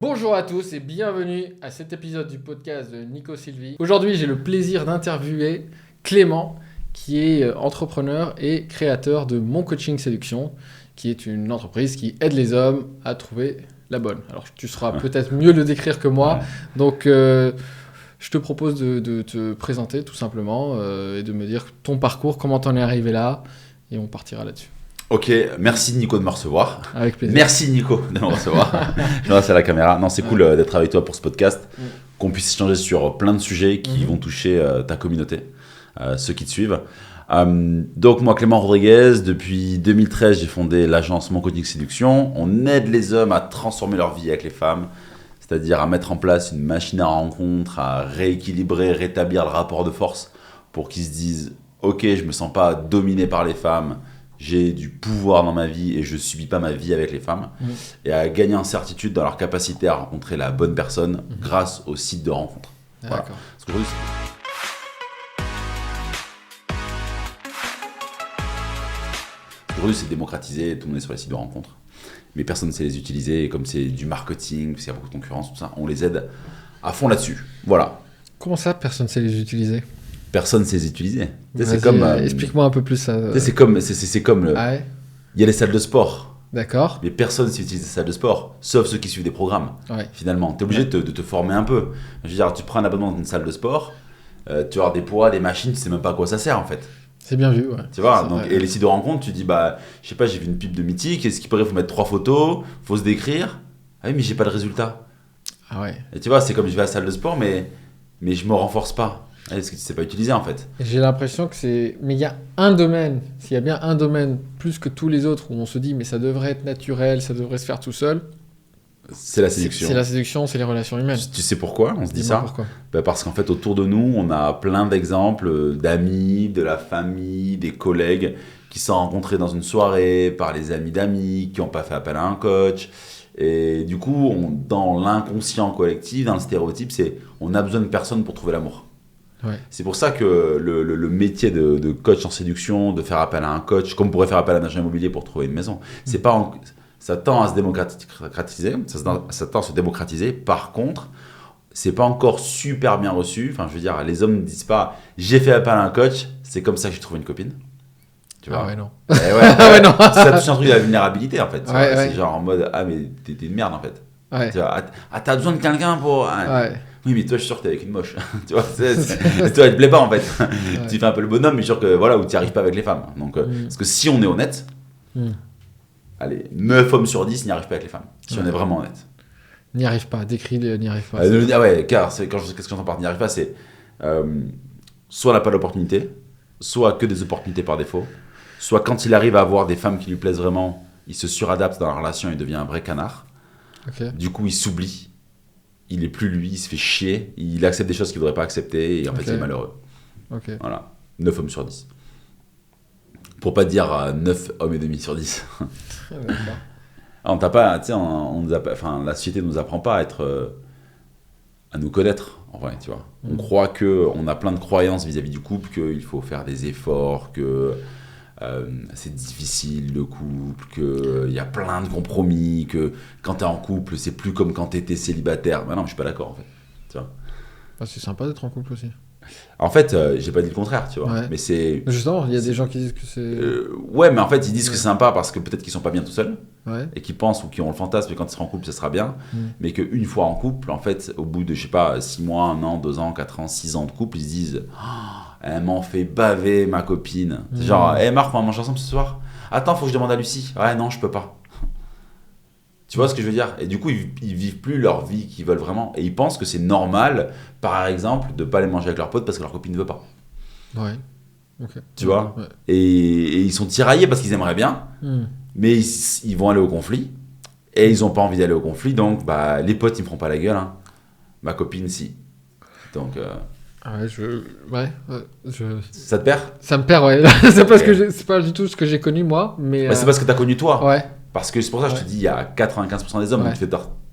Bonjour à tous et bienvenue à cet épisode du podcast de Nico Sylvie. Aujourd'hui, j'ai le plaisir d'interviewer Clément, qui est entrepreneur et créateur de Mon Coaching Séduction, qui est une entreprise qui aide les hommes à trouver la bonne. Alors, tu sauras peut-être mieux le décrire que moi, donc je te propose de te présenter tout simplement et de me dire ton parcours, comment t'en es arrivé là, et on partira là-dessus. Ok, merci Nico de me recevoir. Avec plaisir. Merci Nico de me recevoir. Je m'adresse à la caméra. Non, c'est cool d'être avec toi pour ce podcast, qu'on puisse échanger sur plein de sujets qui vont toucher ta communauté, ceux qui te suivent. Donc moi, Clément Rodriguez, depuis 2013, j'ai fondé l'agence Mon Coaching Séduction. On aide les hommes à transformer leur vie avec les femmes, c'est-à-dire à mettre en place une machine à rencontre, à rééquilibrer, rétablir le rapport de force pour qu'ils se disent « Ok, je me sens pas dominé par les femmes ». J'ai du pouvoir dans ma vie et je ne subis pas ma vie avec les femmes. Et à gagner en certitude dans leur capacité à rencontrer la bonne personne grâce au site de rencontre. Voilà. Parce qu'aujourd'hui, c'est démocratisé, tout le monde est sur les sites de rencontre. Mais personne ne sait les utiliser. Et comme c'est du marketing, parce qu'il y a beaucoup de concurrence, tout ça, on les aide à fond là-dessus. Voilà. Comment ça, personne ne sait les utiliser ? Personne ne sait les utiliser. C'est comme, explique-moi un peu plus ça. C'est comme le... Ah ouais. Il y a les salles de sport. D'accord. Mais personne ne sait utiliser les salles de sport, sauf ceux qui suivent des programmes. Ouais. Finalement, tu es obligé de te former un peu. Je veux dire, tu prends un abonnement dans une salle de sport, tu vas avoir des poids, des machines, tu sais même pas à quoi ça sert en fait. C'est bien vu, ouais. Tu vois, donc, et les sites de rencontre, tu dis, je sais pas, j'ai vu une pub de Mythique, est-ce qu'il pourrait faut mettre 3 photos, faut se décrire. Ah oui, mais j'ai pas de résultat. Ah ouais. Et tu vois, c'est comme je vais à la salle de sport, mais je me renforce pas. Parce que tu sais pas utiliser en fait. J'ai l'impression que c'est... Mais il y a un domaine, s'il y a bien un domaine plus que tous les autres où on se dit mais ça devrait être naturel, ça devrait se faire tout seul. C'est la séduction. C'est la séduction, c'est les relations humaines. Tu sais pourquoi on se dit ça ? Pourquoi ? Parce qu'en fait autour de nous, on a plein d'exemples d'amis, de la famille, des collègues qui se sont rencontrés dans une soirée par les amis d'amis, qui n'ont pas fait appel à un coach. Et du coup, dans l'inconscient collectif, dans le stéréotype, c'est on a besoin de personne pour trouver l'amour. Ouais. C'est pour ça que le métier de coach en séduction, de faire appel à un coach, comme on pourrait faire appel à un agent immobilier pour trouver une maison, ça tend à se démocratiser, ça tend à se démocratiser. Par contre, c'est pas encore super bien reçu. Enfin, je veux dire, les hommes ne disent pas j'ai fait appel à un coach, c'est comme ça que j'ai trouvé une copine. Tu vois ? Ah ouais, non. Ouais, non. Ça touche un truc de la vulnérabilité en fait. Ouais. C'est genre en mode ah mais t'es une merde en fait. Ouais. Tu vois, t'as besoin de quelqu'un pour. Ouais. Oui, mais toi, je suis sûr que t'es avec une moche. Tu vois, toi, elle te plaît pas en fait. Ouais. Tu fais un peu le bonhomme, mais je suis sûr que voilà, où tu n'y arrives pas avec les femmes. Donc, parce que si on est honnête, allez, 9 hommes sur 10 n'y arrivent pas avec les femmes. Si on est vraiment honnête. N'y arrive pas, décrit n'y arrive pas. Ah ouais, car qu'est-ce que j'entends par n'y arrive pas, c'est soit on n'a pas d'opportunité, soit que des opportunités par défaut, soit quand il arrive à avoir des femmes qui lui plaisent vraiment, il se suradapte dans la relation, il devient un vrai canard. Okay. Du coup, il s'oublie. Il est plus lui, il se fait chier, il accepte des choses qu'il ne devrait pas accepter et en fait il est malheureux. Okay. Voilà, 9 hommes sur 10. Pour pas dire 9 hommes et demi sur 10. On t'a pas, tu sais, la société ne nous apprend pas à nous connaître, en vrai, tu vois. On croit qu'on a plein de croyances vis-à-vis du couple, qu'il faut faire des efforts, que c'est difficile le couple, qu'il y a plein de compromis, que quand t'es en couple, c'est plus comme quand t'étais célibataire. Ben non, je suis pas d'accord en fait. Tu vois. Ah, c'est sympa d'être en couple aussi. En fait, j'ai pas dit le contraire, tu vois. Ouais. Mais c'est. Justement, il y a des gens qui disent que c'est. Ouais, mais en fait, ils disent que c'est sympa parce que peut-être qu'ils sont pas bien tout seuls. Ouais. Et qu'ils pensent ou qu'ils ont le fantasme que quand ils seront en couple, ça sera bien. Mais qu'une fois en couple, en fait, au bout de, je sais pas, 6 mois, 1 an, 2 ans, 4 ans, 6 ans de couple, ils se disent. Elle m'en fait baver, ma copine. C'est genre, Marc, on va manger ensemble ce soir ? Attends, faut que je demande à Lucie. Ouais, non, je peux pas. Tu vois ce que je veux dire ? Et du coup, ils vivent plus leur vie qu'ils veulent vraiment. Et ils pensent que c'est normal, par exemple, de pas aller manger avec leurs potes parce que leur copine ne veut pas. Ouais. Okay. Tu vois ? Et ils sont tiraillés parce qu'ils aimeraient bien, mais ils vont aller au conflit. Et ils ont pas envie d'aller au conflit, donc les potes, ils me feront pas la gueule. Hein. Ma copine, si. Donc... Ah ouais, Ça te perd ? Ça me perd, ouais. C'est pas du tout ce que j'ai connu, moi. Mais c'est parce que tu as connu toi. Ouais. Parce que c'est pour ça que je te dis, il y a 95% des hommes, ouais. tu fais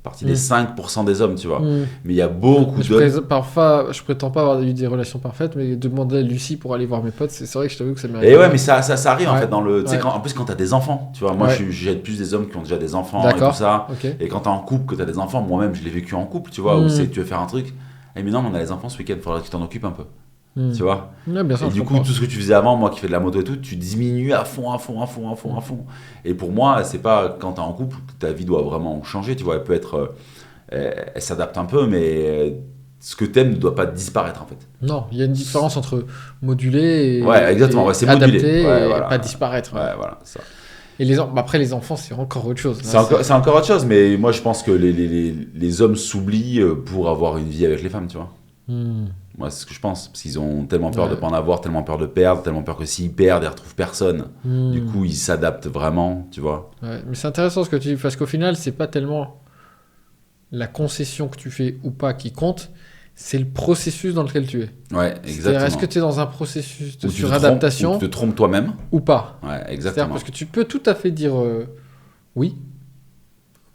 partie des 5% des hommes, tu vois. Mm. Mais il y a beaucoup d'hommes. Parfois, je prétends pas avoir eu des relations parfaites, mais demander à Lucie pour aller voir mes potes, c'est vrai que je t'avoue que ça m'arrive. Et ouais, mais ça arrive en Ouais. fait dans le. Tu sais, Ouais. en plus, quand t'as des enfants, tu vois, moi Ouais. j'aide plus des hommes qui ont déjà des enfants et D'accord. tout ça. Ok. Et quand t'es en couple, que t'as des enfants, moi-même je l'ai vécu en couple, tu vois, où c'est tu veux faire un truc. Et mais non, on a les enfants ce week-end, faudrait que tu t'en occupes un peu, Mm. tu vois. Ouais, bien sûr, Et je du coup, comprends. tout ce que tu faisais avant, moi qui fais de la moto et tout, tu diminues à fond. Et pour moi, c'est pas quand t'es en couple que ta vie doit vraiment changer, tu vois. Elle peut être. Elle s'adapte un peu, mais ce que t'aimes ne doit pas disparaître en fait. Non, il y a une différence entre moduler et, Ouais, exactement, et ouais, c'est modulé. adapter Ouais, et voilà. pas disparaître. Ouais, voilà, ça. Et après, les enfants, c'est encore autre chose. C'est encore autre chose, mais moi je pense que les hommes s'oublient pour avoir une vie avec les femmes, tu vois. Hmm. Moi, c'est ce que je pense. Parce qu'ils ont tellement peur Ouais. de ne pas en avoir, tellement peur de perdre, tellement peur que s'ils perdent, ils ne retrouvent personne. Hmm. Du coup, ils s'adaptent vraiment, tu vois. Ouais, mais c'est intéressant ce que tu dis, parce qu'au final, c'est pas tellement la concession que tu fais ou pas qui compte, c'est le processus dans lequel tu es. Ouais, C'est-à-dire, exactement. est-ce que tu es dans un processus de Ou tu te suradaptation trompes, ou tu te trompes toi-même. ou pas? Ouais, C'est-à-dire exactement. parce que tu peux tout à fait dire oui,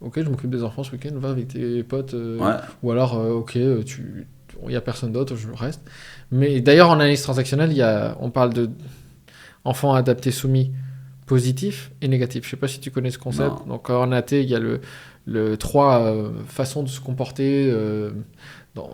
ok, je m'occupe des enfants ce week-end, va avec tes potes, Ouais, ou alors ok, il n'y a personne d'autre, je reste. Mais d'ailleurs, en analyse transactionnelle, on parle de enfants adaptés soumis positifs et négatifs. Je sais pas si tu connais ce concept. Non. Donc en AT, il y a le 3 façons de se comporter dans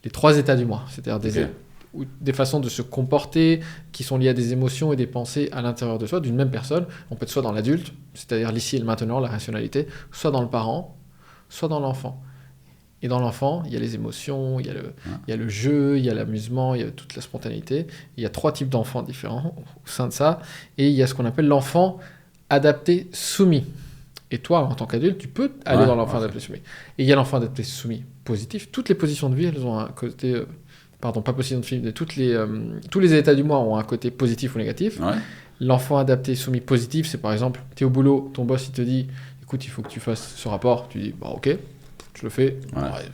les 3 états du moi. C'est-à-dire Ok. des façons de se comporter qui sont liées à des émotions et des pensées à l'intérieur de soi, d'une même personne. On peut être soit dans l'adulte, c'est-à-dire l'ici et le maintenant, la rationalité, soit dans le parent, soit dans l'enfant. Et dans l'enfant, il y a les émotions, il y a le jeu, il y a l'amusement, il y a toute la spontanéité. Il y a 3 types d'enfants différents au sein de ça. Et il y a ce qu'on appelle l'enfant adapté soumis. Et toi, en tant qu'adulte, tu peux aller dans l'enfant adapté soumis. Et il y a l'enfant adapté soumis positif. Toutes les positions de vie, elles ont un côté... pardon, pas position de vie, mais tous les états du moi ont un côté positif ou négatif. Ouais. L'enfant adapté soumis positif, c'est par exemple, tu es au boulot, ton boss il te dit, écoute, il faut que tu fasses ce rapport. Tu dis, bah ok, je le fais. Ouais. Ouais,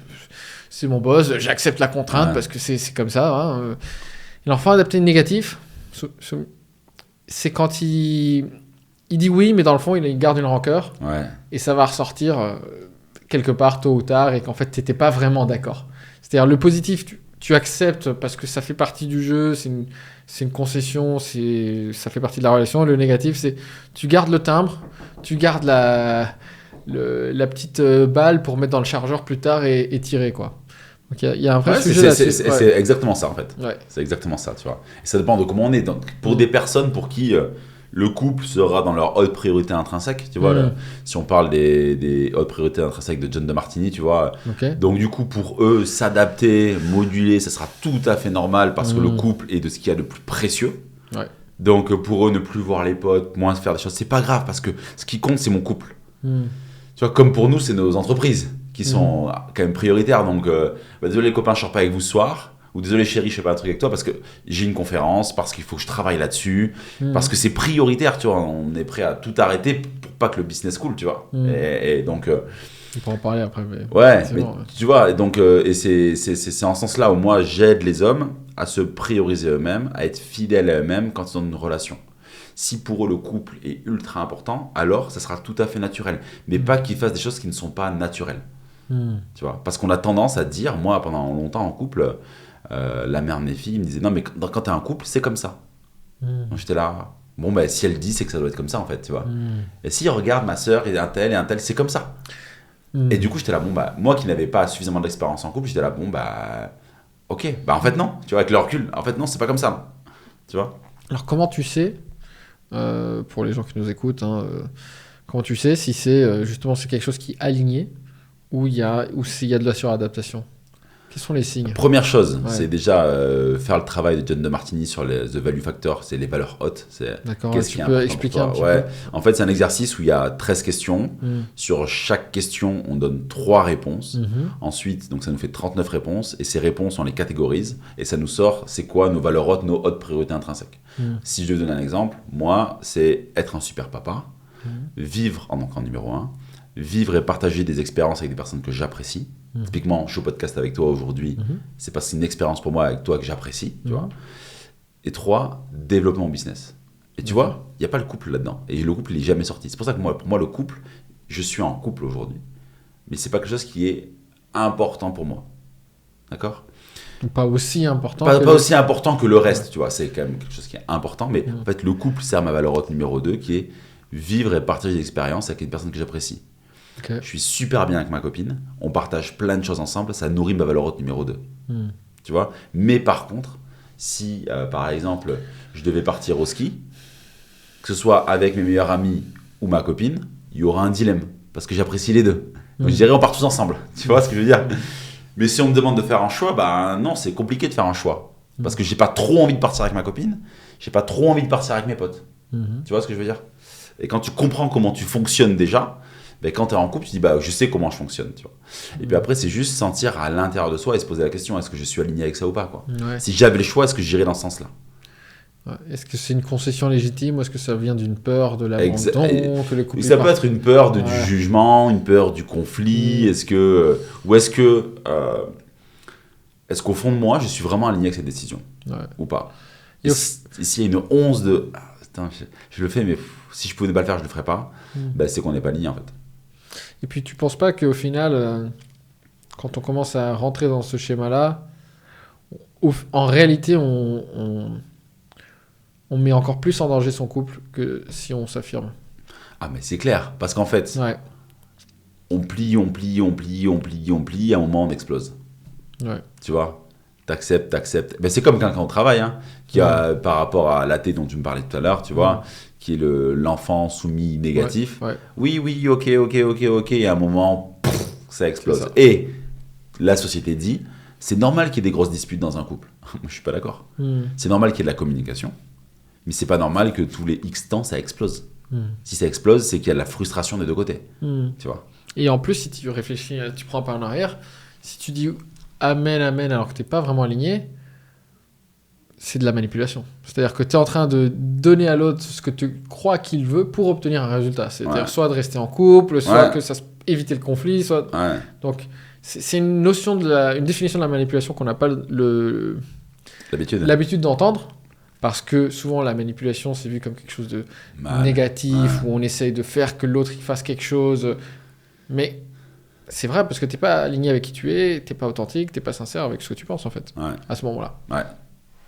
c'est mon boss, j'accepte la contrainte parce que c'est comme ça. Hein. L'enfant adapté négatif, c'est quand il dit oui, mais dans le fond, il garde une rancœur. Ouais. Et ça va ressortir quelque part tôt ou tard et qu'en fait, tu n'étais pas vraiment d'accord. C'est-à-dire, le positif, tu acceptes parce que ça fait partie du jeu, c'est une concession, ça fait partie de la relation. Le négatif, c'est tu gardes le timbre, tu gardes la petite balle pour mettre dans le chargeur plus tard et tirer, quoi. Donc, il y a un vrai sujet là-dessus. C'est exactement ça, en fait. Ouais. C'est exactement ça, tu vois. Et ça dépend de comment on est. Donc, pour des personnes pour qui le couple sera dans leur haute priorité intrinsèque, tu vois, si on parle des hautes priorités intrinsèques de John de Martini, tu vois. Okay. Donc, du coup, pour eux, s'adapter, moduler, ça sera tout à fait normal parce que le couple est de ce qu'il y a de plus précieux. Ouais. Donc, pour eux, ne plus voir les potes, moins faire des choses, c'est pas grave parce que ce qui compte, c'est mon couple. Tu vois, comme pour nous, c'est nos entreprises qui sont quand même prioritaires. Donc, désolé les copains, je sors pas avec vous ce soir. Ou désolé chérie, je fais pas un truc avec toi parce que j'ai une conférence, parce qu'il faut que je travaille là-dessus, parce que c'est prioritaire, tu vois. On est prêt à tout arrêter pour pas que le business coule, tu vois. Et donc... on peut en parler après. Mais ouais, mais tu vois, et donc, et c'est en ce sens-là où moi, j'aide les hommes à se prioriser eux-mêmes, à être fidèles à eux-mêmes quand ils ont une relation. Si pour eux le couple est ultra important, alors ça sera tout à fait naturel. Mais pas qu'ils fassent des choses qui ne sont pas naturelles. Tu vois, parce qu'on a tendance à dire, moi pendant longtemps en couple, la mère de mes filles me disait non mais quand t'es un couple c'est comme ça. Donc j'étais là, bon bah si elle dit c'est que ça doit être comme ça en fait, tu vois. Et si regarde ma soeur et un tel c'est comme ça. Et du coup j'étais là, bon bah moi qui n'avais pas suffisamment d'expérience en couple, j'étais là, bon bah ok, bah en fait non, tu vois, avec le recul, en fait non c'est pas comme ça, tu vois. Alors comment tu sais, pour les gens qui nous écoutent, comment tu sais si c'est justement c'est quelque chose qui est aligné ou s'il y a de la suradaptation? Quels sont les signes? Première chose, c'est déjà faire le travail de John de Martini sur The Value Factor, c'est les valeurs hautes. D'accord, qu'est-ce tu qui est peux important expliquer pour un toi. petit Ouais. peu? En fait, c'est un exercice où il y a 13 questions. Sur chaque question, on donne 3 réponses. Ensuite, donc ça nous fait 39 réponses. Et ces réponses, on les catégorise. Et ça nous sort, c'est quoi nos valeurs hautes, nos hautes priorités intrinsèques. Si je donne un exemple, moi, c'est être un super papa, vivre en numéro 1, vivre et partager des expériences avec des personnes que j'apprécie. Typiquement, je suis au podcast avec toi aujourd'hui, c'est parce que c'est une expérience pour moi avec toi que j'apprécie, tu vois. Et 3, développement business. Et tu vois, il n'y a pas le couple là-dedans. Et le couple, il n'est jamais sorti. C'est pour ça que pour moi, le couple, je suis en couple aujourd'hui, mais c'est pas quelque chose qui est important pour moi. D'accord ? Pas aussi important. Pas aussi important que le reste, tu vois. C'est quand même quelque chose qui est important, mais en fait, le couple sert ma valeur haute numéro 2, qui est vivre et partager des expériences avec une personne que j'apprécie. Okay. Je suis super bien avec ma copine, on partage plein de choses ensemble, ça nourrit ma valeur haute numéro 2. Tu vois ? Mais par contre, si, par exemple, je devais partir au ski, que ce soit avec mes meilleurs amis ou ma copine, il y aura un dilemme, parce que j'apprécie les deux. Donc je dirais on part tous ensemble, tu vois ce que je veux dire ? Mais si on me demande de faire un choix, bah non, c'est compliqué de faire un choix. Parce que j'ai pas trop envie de partir avec ma copine, j'ai pas trop envie de partir avec mes potes. Tu vois ce que je veux dire ? Et quand tu comprends comment tu fonctionnes déjà, ben quand tu es en couple, tu dis bah je sais comment je fonctionne, tu vois. Et puis après c'est juste sentir à l'intérieur de soi et se poser la question, est-ce que je suis aligné avec ça ou pas, quoi. Ouais. Si j'avais le choix, est-ce que j'irais dans ce sens-là ? Ouais. Est-ce que c'est une concession légitime ou est-ce que ça vient d'une peur de l'abandon que le couple ça peut être une peur du jugement, une peur du conflit, est-ce qu'au fond de moi je suis vraiment aligné avec cette décision ou pas ? Et s'il y a une once de putain, je le fais mais si je pouvais pas le faire je le ferais pas, bah, c'est qu'on n'est pas aligné en fait. Et puis tu penses pas qu'au final quand on commence à rentrer dans ce schéma là en réalité on met encore plus en danger son couple que si on s'affirme. Ah mais c'est clair, parce qu'en fait, on plie, à un moment on explose. Ouais. Tu vois ? T'acceptes. Ben, c'est comme quelqu'un au travail, hein, qui a, par rapport à l'AT dont tu me parlais tout à l'heure, tu vois, qui est l'enfant soumis négatif. Ouais. Oui, ok, et à un moment, ça explose. Ça. Et la société dit, c'est normal qu'il y ait des grosses disputes dans un couple. Moi, je suis pas d'accord. C'est normal qu'il y ait de la communication. Mais c'est pas normal que tous les X temps ça explose. Si ça explose, c'est qu'il y a de la frustration des deux côtés. Tu vois. Et en plus, si tu réfléchis, tu prends un pas en arrière, si tu dis amen alors que t'es pas vraiment aligné, c'est de la manipulation. C'est-à-dire que tu es en train de donner à l'autre ce que tu crois qu'il veut pour obtenir un résultat. C'est-à-dire soit de rester en couple, soit que ça éviter le conflit, soit. Donc c'est une notion une définition de la manipulation qu'on n'a pas l'habitude d'entendre. Parce que souvent, la manipulation, c'est vu comme quelque chose de négatif, où on essaye de faire que l'autre il fasse quelque chose. Mais c'est vrai, parce que tu n'es pas aligné avec qui tu es, tu n'es pas authentique, tu n'es pas sincère avec ce que tu penses, en fait, à ce moment-là. Ouais,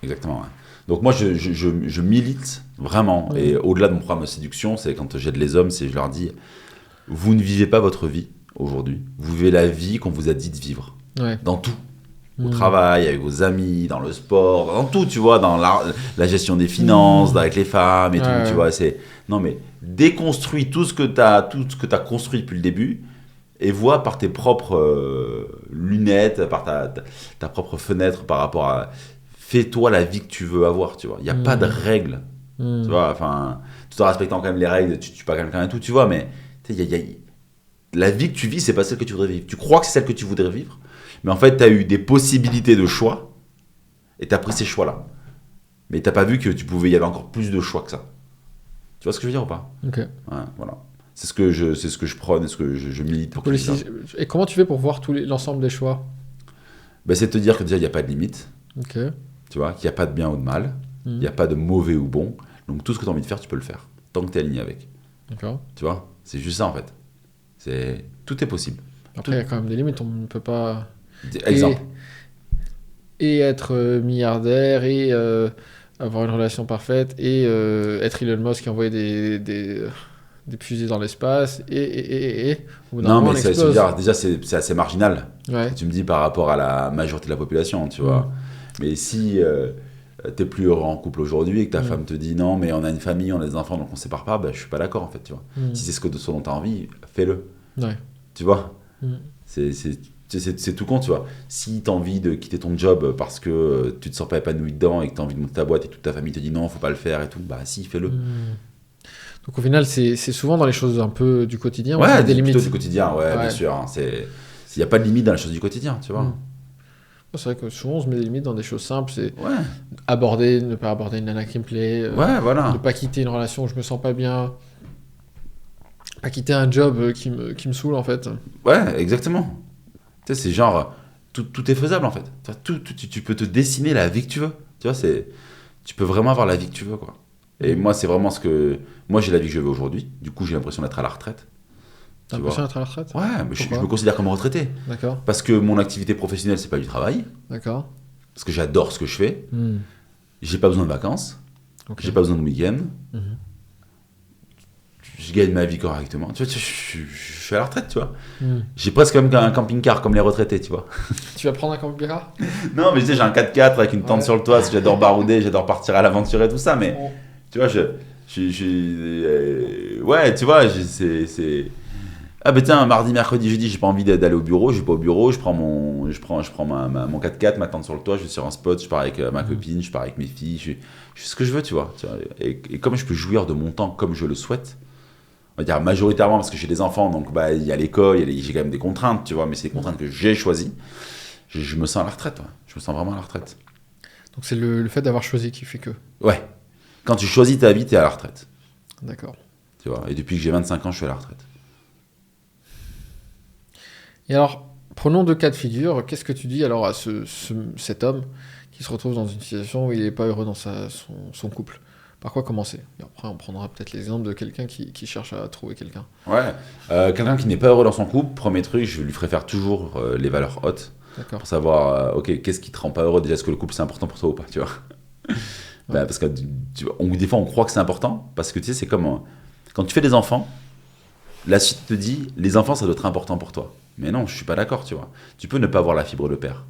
exactement. Ouais. Donc moi, je milite vraiment. Et au-delà de mon programme de séduction, c'est quand j'aide les hommes, je leur dis, vous ne vivez pas votre vie aujourd'hui. Vous vivez la vie qu'on vous a dit de vivre. Dans tout. Au travail, avec vos amis, dans le sport, dans tout, tu vois, dans la gestion des finances, avec les femmes et tout, tu vois. Non, mais déconstruis tout ce que tu as construit depuis le début et vois par tes propres lunettes, par ta propre fenêtre par rapport à... Fais-toi la vie que tu veux avoir, tu vois. Il n'y a pas de règles, tu vois, enfin, tout en respectant quand même les règles, tu tues pas quelqu'un et tout, tu vois, mais la vie que tu vis, c'est pas celle que tu voudrais vivre. Tu crois que c'est celle que tu voudrais vivre, mais en fait, tu as eu des possibilités de choix et tu as pris ces choix-là. Mais tu n'as pas vu que il y avait encore plus de choix que ça. Tu vois ce que je veux dire ou pas ? Ok. Ouais, voilà. C'est ce que je prône et ce que je milite pour que ça. Et comment tu fais pour voir l'ensemble des choix ? Ben, c'est de te dire que déjà, il n'y a pas de limite. Ok. Tu vois, qu'il n'y a pas de bien ou de mal. Il n'y a pas de mauvais ou bon. Donc, tout ce que tu as envie de faire, tu peux le faire. Tant que tu es aligné avec. D'accord. Tu vois ? C'est juste ça, en fait. Tout est possible. Après, il y a quand même des limites. On ne peut pas... Exemple. Et être milliardaire et avoir une relation parfaite et être Elon Musk qui envoie des fusées dans l'espace et non mais ça veut dire déjà c'est assez marginal. Tu me dis par rapport à la majorité de la population, tu vois. Mais si t'es plus heureux en couple aujourd'hui et que ta femme te dit non mais on a une famille, on a des enfants donc on se sépare pas, je suis pas d'accord en fait, tu vois. Si c'est ce dont t'as envie, fais-le. Tu vois. C'est tout con, tu vois. Si tu as envie de quitter ton job parce que tu te sens pas épanoui dedans et que tu as envie de monter ta boîte et toute ta famille te dit non, faut pas le faire et tout, si, fais-le. Donc au final, c'est souvent dans les choses un peu du quotidien. Ouais, des limites. Plutôt du quotidien, bien sûr. Il n'y a pas de limite dans les choses du quotidien, tu vois. C'est vrai que souvent on se met des limites dans des choses simples. C'est ne pas aborder une nana qui me plaît. Voilà. Ne pas quitter une relation où je me sens pas bien. Pas quitter un job qui me saoule en fait. Ouais, exactement. Tu sais, c'est genre, tout est faisable en fait. Tu peux te dessiner la vie que tu veux. Tu vois, tu peux vraiment avoir la vie que tu veux, quoi. Et moi, c'est vraiment moi, j'ai la vie que je veux aujourd'hui. Du coup, j'ai l'impression d'être à la retraite. T'as l'impression d'être à la retraite? Ouais, mais je Pourquoi? me considère comme retraité. D'accord, Parce que mon activité professionnelle, c'est pas du travail. d'accord. Parce que j'adore ce que je fais. Hmm. J'ai pas besoin de vacances. Ok. J'ai pas besoin de week-end. Mhm. Je gagne ma vie correctement. Tu vois, je suis à la retraite, tu vois. Hmm. J'ai presque comme un camping-car, comme les retraités, tu vois. Tu vas prendre un camping-car? Non, mais tu sais, j'ai un 4x4 avec une tente Ouais. sur le toit, parce que j'adore barouder, j'adore partir à l'aventure et tout ça, mais Bon. tu vois, ouais, tu vois, c'est... Ah ben tiens, mardi, mercredi, jeudi, j'ai pas envie d'aller au bureau, je vais pas au bureau, je prends mon 4x4, ma tente sur le toit, je vais sur un spot, je pars avec ma copine, je pars avec mes filles, je fais ce que je veux, tu vois. Et comme je peux jouir de mon temps comme je le souhaite, on va dire majoritairement parce que j'ai des enfants, donc bah il y a l'école, j'ai quand même des contraintes, tu vois, mais c'est des contraintes que j'ai choisies. Je me sens à la retraite, ouais. Je me sens vraiment à la retraite. Donc c'est le fait d'avoir choisi qui fait que. Ouais. Quand tu choisis ta vie, t'es à la retraite. D'accord. Tu vois. Et depuis que j'ai 25 ans, je suis à la retraite. Et alors, prenons deux cas de figure. Qu'est-ce que tu dis alors à cet homme qui se retrouve dans une situation où il n'est pas heureux dans son couple? Par quoi commencer? Et après, on prendra peut-être l'exemple de quelqu'un qui cherche à trouver quelqu'un. Ouais. Quelqu'un qui n'est pas heureux dans son couple, premier truc, je lui ferai faire toujours les valeurs hautes. D'accord. Pour savoir, ok, qu'est-ce qui te rend pas heureux? Déjà, est-ce que le couple c'est important pour toi ou pas, tu vois? Bah, parce que des fois, on croit que c'est important, parce que tu sais, c'est comme quand tu fais des enfants, la suite te dit, les enfants, ça doit être important pour toi. Mais non, je suis pas d'accord, tu vois. Tu peux ne pas avoir la fibre de père.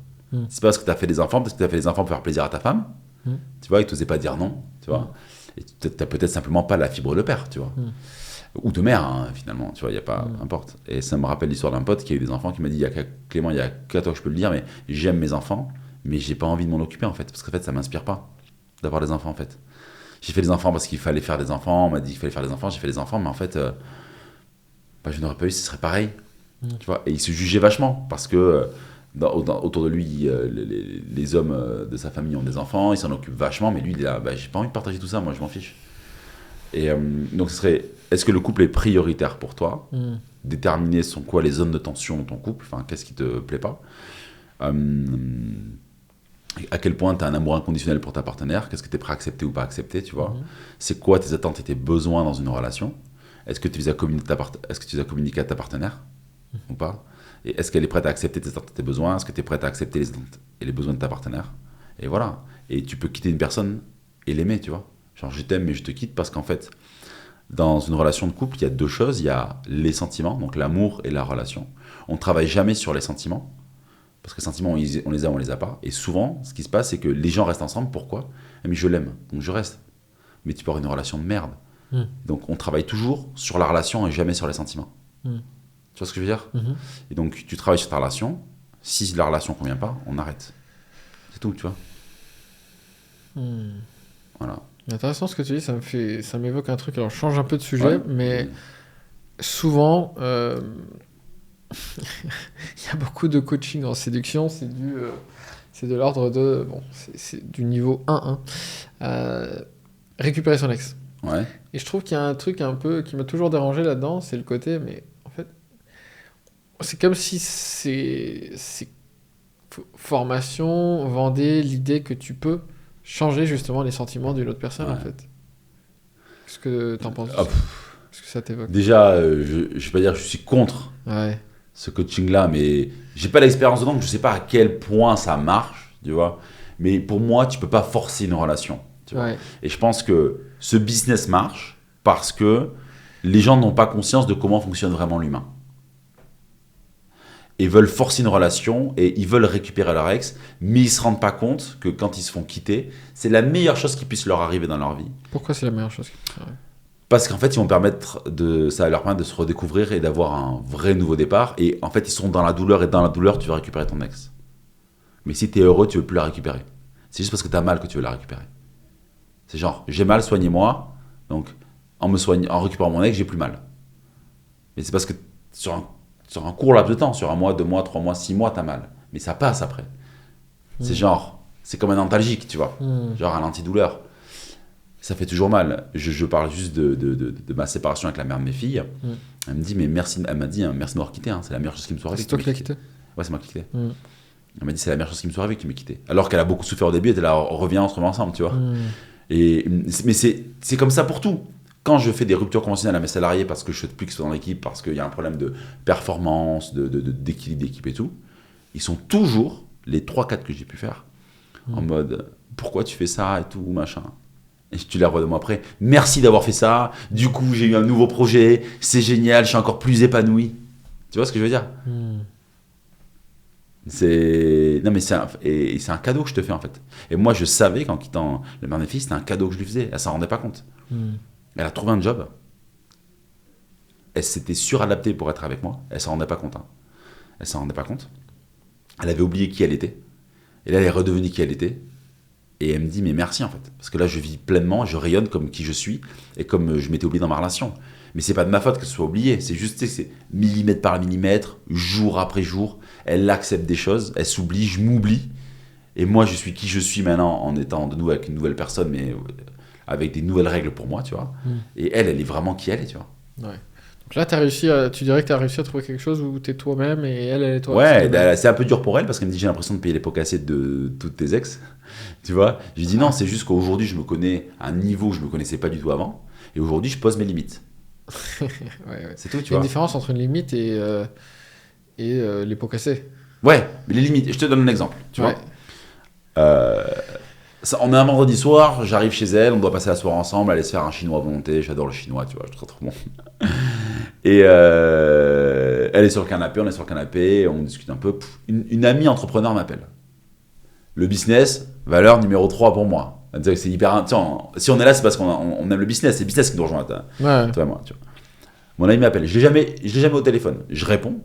C'est pas parce que tu as fait des enfants, parce que tu as fait des enfants pour faire plaisir à ta femme, tu vois, et tu n'osais pas dire non, tu vois. Et tu n'as peut-être simplement pas la fibre de père, tu vois. Ou de mère, hein, finalement, tu vois, il n'y a pas, importe. Et ça me rappelle l'histoire d'un pote qui a eu des enfants qui m'a dit, Clément, il y a qu'à toi que je peux le dire, mais j'aime mes enfants, mais j'ai pas envie de m'en occuper, en fait, parce qu'en fait, ça m'inspire pas d'avoir des enfants, en fait. J'ai fait des enfants parce qu'il fallait faire des enfants, on m'a dit qu'il fallait faire des enfants, j'ai fait des enfants, mais en fait, bah, je n'aurais pas eu, ce serait pareil. Tu vois. Et il se jugeait vachement, parce que autour de lui, les hommes de sa famille ont des enfants, ils s'en occupent vachement, mais lui, il est là, bah, j'ai pas envie de partager tout ça, moi, je m'en fiche. Et donc, ce serait, est-ce que le couple est prioritaire pour toi? Déterminer sont quoi les zones de tension dans ton couple, enfin, qu'est-ce qui te plaît pas? À quel point tu as un amour inconditionnel pour ta partenaire? Qu'est-ce que tu es prêt à accepter ou pas accepter, tu vois? C'est quoi tes attentes et tes besoins dans une relation? Est-ce que tu les as communiqués à ta partenaire ou pas? Et est-ce qu'elle est prête à accepter tes attentes et tes besoins? Est-ce que tu es prête à accepter les attentes et les besoins de ta partenaire? Et voilà. Et tu peux quitter une personne et l'aimer, tu vois. Genre, je t'aime mais je te quitte parce qu'en fait, dans une relation de couple, il y a deux choses. Il y a les sentiments, donc l'amour et la relation. On ne travaille jamais sur les sentiments. Parce que les sentiments, on les a ou on les a pas. Et souvent, ce qui se passe, c'est que les gens restent ensemble. Pourquoi? Mais je l'aime, donc je reste. Mais tu peux avoir une relation de merde. Donc on travaille toujours sur la relation et jamais sur les sentiments. Tu vois ce que je veux dire? Et donc tu travailles sur ta relation. Si la relation ne convient pas, on arrête. C'est tout, tu vois. Voilà. Intéressant ce que tu dis, ça m'évoque un truc. Alors je change un peu de sujet, mais souvent, il y a beaucoup de coaching en séduction, c'est de l'ordre de, bon, c'est du niveau 1-1. Récupérer son ex. Ouais. Et je trouve qu'il y a un truc un peu qui m'a toujours dérangé là-dedans, c'est le côté, mais en fait, c'est comme si ces formations vendaient l'idée que tu peux changer justement les sentiments d'une autre personne, en fait. Qu'est-ce que t'en penses? Qu'est-ce que ça t'évoque? Déjà, je vais pas dire que je suis contre ce coaching-là, mais j'ai pas l'expérience dedans, donc je sais pas à quel point ça marche, tu vois. Mais pour moi, tu peux pas forcer une relation, tu vois. Et je pense que ce business marche parce que les gens n'ont pas conscience de comment fonctionne vraiment l'humain. Et veulent forcer une relation et ils veulent récupérer leur ex, mais ils se rendent pas compte que quand ils se font quitter, c'est la meilleure chose qui puisse leur arriver dans leur vie. Pourquoi c'est la meilleure chose qui puisse arriver? Parce qu'en fait, ça va leur permettre de se redécouvrir et d'avoir un vrai nouveau départ. Et en fait, ils sont dans la douleur et dans la douleur, tu veux récupérer ton ex. Mais si tu es heureux, tu veux plus la récupérer. C'est juste parce que tu as mal que tu veux la récupérer. C'est genre, j'ai mal, soignez-moi. Donc, en récupérant mon ex, j'ai plus mal. Mais c'est parce que sur un court laps de temps, sur 1 mois, 2 mois, 3 mois, 6 mois, t'as mal. Mais ça passe après. C'est genre, c'est comme un antalgique, tu vois. Genre un antidouleur. Ça fait toujours mal. Je parle juste de ma séparation avec la mère de mes filles. Elle me dit, mais merci, elle m'a dit, hein, merci de m'avoir quitté. Hein, c'est la meilleure chose qui me soit arrivée. C'est toi qui l'as quitté? Ouais, c'est moi qui l'ai quitté. Elle m'a dit, c'est la meilleure chose qui me soit arrivée qui m'ait quitté. Alors qu'elle a beaucoup souffert au début, elle était là, on revient, on se remet ensemble, tu vois. Mais c'est comme ça pour tout. quand je fais des ruptures conventionnelles à mes salariés parce que je souhaite plus qu'ils soient dans l'équipe, parce qu'il y a un problème de performance, d'équilibre d'équipe et tout, ils sont toujours, les 3-4 que j'ai pu faire, en mode pourquoi tu fais ça et tout, machin. Et tu les revois de moi après. Merci d'avoir fait ça. Du coup, j'ai eu un nouveau projet. C'est génial. Je suis encore plus épanoui. Tu vois ce que je veux dire? Non, mais c'est un cadeau que je te fais en fait. Et moi, je savais qu'en quittant le mère des filles, c'était un cadeau que je lui faisais. Elle s'en rendait pas compte. Elle a trouvé un job. Elle s'était suradaptée pour être avec moi. Elle s'en rendait pas compte. Hein. Elle s'en rendait pas compte. Elle avait oublié qui elle était. Et là, elle est redevenue qui elle était. Et elle me dit, mais merci en fait. Parce que là, je vis pleinement, je rayonne comme qui je suis et comme je m'étais oublié dans ma relation. Mais c'est pas de ma faute que ce soit oublié. C'est juste, tu sais, c'est millimètre par millimètre, jour après jour. Elle accepte des choses, elle s'oublie, je m'oublie. Et moi, je suis qui je suis maintenant en étant de nouveau avec une nouvelle personne, mais avec des nouvelles règles pour moi, tu vois. Et elle est vraiment qui elle est, tu vois. Ouais. Donc là, tu dirais que tu as réussi à trouver quelque chose où tu es toi-même et elle est toi. Ouais, c'est un peu dur pour elle parce qu'elle me dit j'ai l'impression de payer les pots cassés de toutes tes ex. Tu vois, je lui dis non, c'est juste qu'aujourd'hui je me connais à un niveau où je me connaissais pas du tout avant. Et aujourd'hui, je pose mes limites. Ouais. C'est tout, tu Il y a vois. une différence entre une limite et les pots cassés. Ouais, mais les limites, je te donne un exemple, tu Ouais. vois. On est un vendredi soir, j'arrive chez elle, on doit passer la soirée ensemble, aller se faire un chinois à volonté, j'adore le chinois, tu vois, je trouve trop bon. Et elle est sur le canapé, on est sur le canapé, on discute un peu. Une amie entrepreneur m'appelle. Le business, valeur numéro 3 pour moi. C'est hyper. Si on est là, c'est parce qu'on aime le business, c'est le business qui nous rejoint. Ouais. Toi et moi, tu vois. Mon ami m'appelle, je l'ai jamais au téléphone. Je réponds.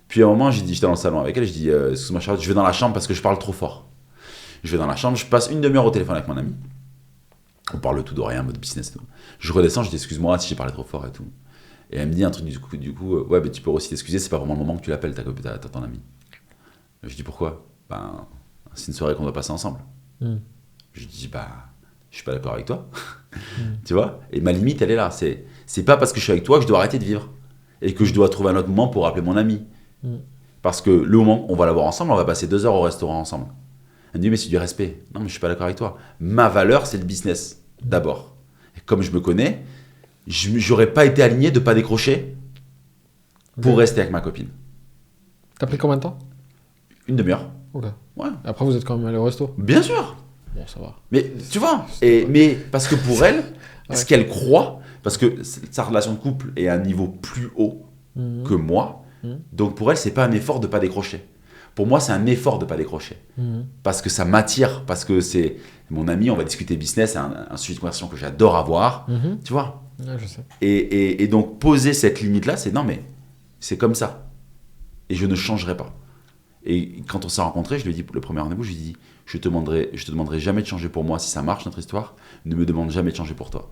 Puis à un moment, j'étais dans le salon avec elle, je dis excuse-moi Charlotte, je vais dans la chambre parce que je parle trop fort. Je vais dans la chambre, je passe une demi-heure au téléphone avec mon ami. On parle de tout de rien, mode business. Tout. Je redescends, je dis excuse-moi si j'ai parlé trop fort et tout. Et elle me dit un truc du coup ouais, mais tu peux aussi t'excuser, c'est pas vraiment le moment que tu l'appelles, t'as ton ami. Je dis pourquoi? Ben, c'est une soirée qu'on doit passer ensemble. Je dis bah, je suis pas d'accord avec toi. Tu vois? Et ma limite, elle est là. C'est pas parce que je suis avec toi que je dois arrêter de vivre. Et que je dois trouver un autre moment pour appeler mon ami. Parce que le moment, on va l'avoir ensemble, on va passer 2 heures au restaurant ensemble. Elle me dit, mais c'est du respect. Non, mais je suis pas d'accord avec toi. Ma valeur, c'est le business, d'abord. Et comme je me connais, j'aurais pas été aligné de pas décrocher pour rester avec ma copine. T'as pris combien de temps? Une demi-heure. Ok. Ouais. Après, vous êtes quand même allé au resto. Bien sûr. Bon, ça va. Mais tu vois, mais parce que pour elle, ce qu'elle croit, parce que sa relation de couple est à un niveau plus haut que moi, donc pour elle, c'est pas un effort de pas décrocher. Pour moi, c'est un effort de pas décrocher. Parce que ça m'attire, parce que c'est mon ami, on va discuter business, c'est un sujet de conversation que j'adore avoir, tu vois. Ouais, je sais. Et donc poser cette limite-là, c'est non mais c'est comme ça. Et je ne changerai pas. Et quand on s'est rencontrés, je lui ai dit, le premier rendez-vous, je lui ai dit, je te demanderai jamais de changer pour moi si ça marche notre histoire, ne me demande jamais de changer pour toi.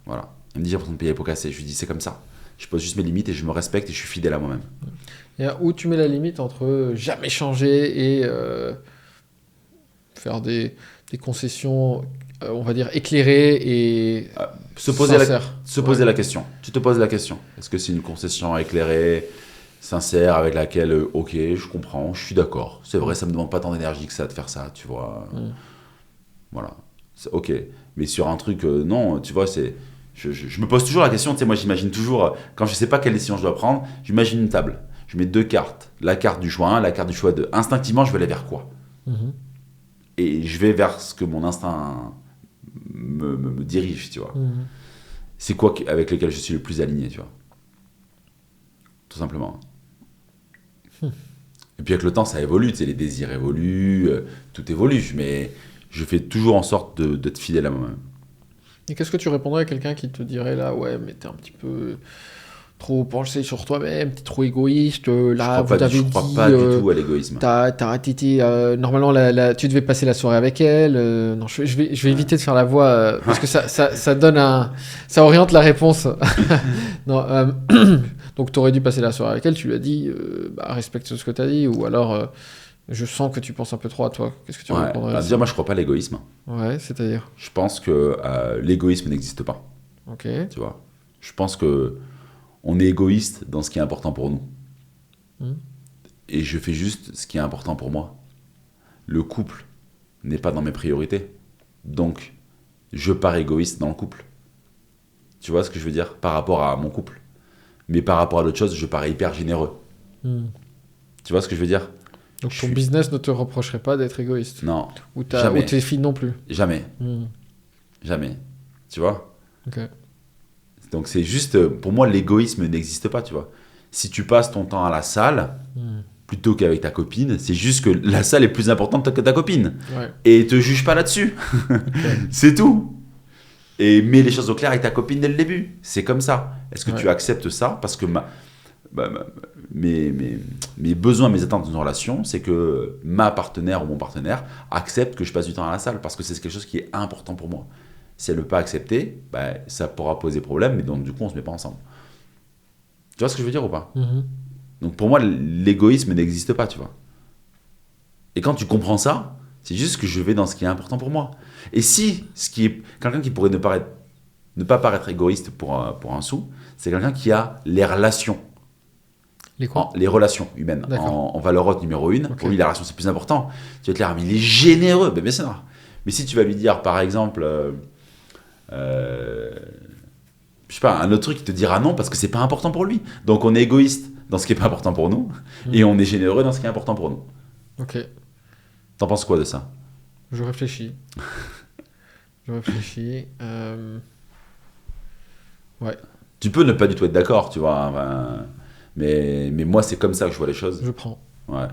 Voilà. Elle me dit, j'ai l'impression de payer les pots cassés. Je lui dis, c'est comme ça. Je pose juste mes limites et je me respecte et je suis fidèle à moi-même. Et où tu mets la limite entre jamais changer et faire des concessions, on va dire, éclairées et se poser sincères. la question. Tu te poses la question. Est-ce que c'est une concession éclairée, sincère, avec laquelle, ok, je comprends, je suis d'accord. C'est vrai, ça me demande pas tant d'énergie que ça de faire ça, tu vois. Voilà. Ok. Mais sur un truc, non, tu vois, c'est... Je me pose toujours la question, tu sais, moi j'imagine toujours, quand je sais pas quelle décision je dois prendre, j'imagine une table. Je mets 2 cartes. La carte du choix 1, la carte du choix 2. Instinctivement, je vais aller vers quoi? Et je vais vers ce que mon instinct me dirige, tu vois. C'est quoi avec lequel je suis le plus aligné, tu vois. Tout simplement. Et puis avec le temps, ça évolue, tu sais, les désirs évoluent, tout évolue, mais je fais toujours en sorte d'être fidèle à moi-même. Et qu'est-ce que tu répondrais à quelqu'un qui te dirait là, ouais, mais t'es un petit peu trop penché sur toi-même, t'es trop égoïste, là, Je crois pas du tout à l'égoïsme. Normalement, tu devais passer la soirée avec elle. Non, je vais éviter de faire la voix, parce que ça donne ça oriente la réponse. Non, donc t'aurais dû passer la soirée avec elle, tu lui as dit, respecte ce que t'as dit, ou alors... je sens que tu penses un peu trop à toi. Qu'est-ce que tu répondrais à ça? Déjà, moi, je crois pas à l'égoïsme. Ouais, c'est-à-dire? Je pense que l'égoïsme n'existe pas. Ok. Tu vois. Je pense que on est égoïste dans ce qui est important pour nous. Et je fais juste ce qui est important pour moi. Le couple n'est pas dans mes priorités. Donc, je pars égoïste dans le couple. Tu vois ce que je veux dire? Par rapport à mon couple. Mais par rapport à d'autres choses, je parais hyper généreux. Tu vois ce que je veux dire? Donc ton business ne te reprocherait pas d'être égoïste? Non. Ou jamais. tes filles non plus? Jamais. Jamais. Tu vois? Ok. Donc c'est juste, pour moi, l'égoïsme n'existe pas, tu vois. Si tu passes ton temps à la salle, plutôt qu'avec ta copine, c'est juste que la salle est plus importante que ta copine. Ouais. Et te juge pas là-dessus. C'est tout. Et mets les choses au clair avec ta copine dès le début. C'est comme ça. Est-ce que tu acceptes ça? Parce que mes besoins, mes attentes dans une relation, c'est que ma partenaire ou mon partenaire accepte que je passe du temps à la salle parce que c'est quelque chose qui est important pour moi. Si elle ne veut pas accepter, ça pourra poser problème, mais donc du coup, on ne se met pas ensemble. Tu vois ce que je veux dire ou pas? Donc pour moi, l'égoïsme n'existe pas, tu vois. Et quand tu comprends ça, c'est juste que je vais dans ce qui est important pour moi. Et si ce qui est quelqu'un qui pourrait ne pas paraître égoïste pour un sou, c'est quelqu'un qui a les relations. Les relations humaines en valeur haute numéro 1. Pour lui, la relation, c'est plus important. Tu vas te dire, mais il est généreux. Bien sûr. Mais si tu vas lui dire, par exemple, je sais pas, un autre truc, il te dira non parce que c'est pas important pour lui. Donc on est égoïste dans ce qui est pas important pour nous et on est généreux dans ce qui est important pour nous. Ok. T'en penses quoi de ça? Je réfléchis. Ouais. Tu peux ne pas du tout être d'accord, tu vois. Enfin, mais moi, c'est comme ça que je vois les choses. Je prends. Ouais.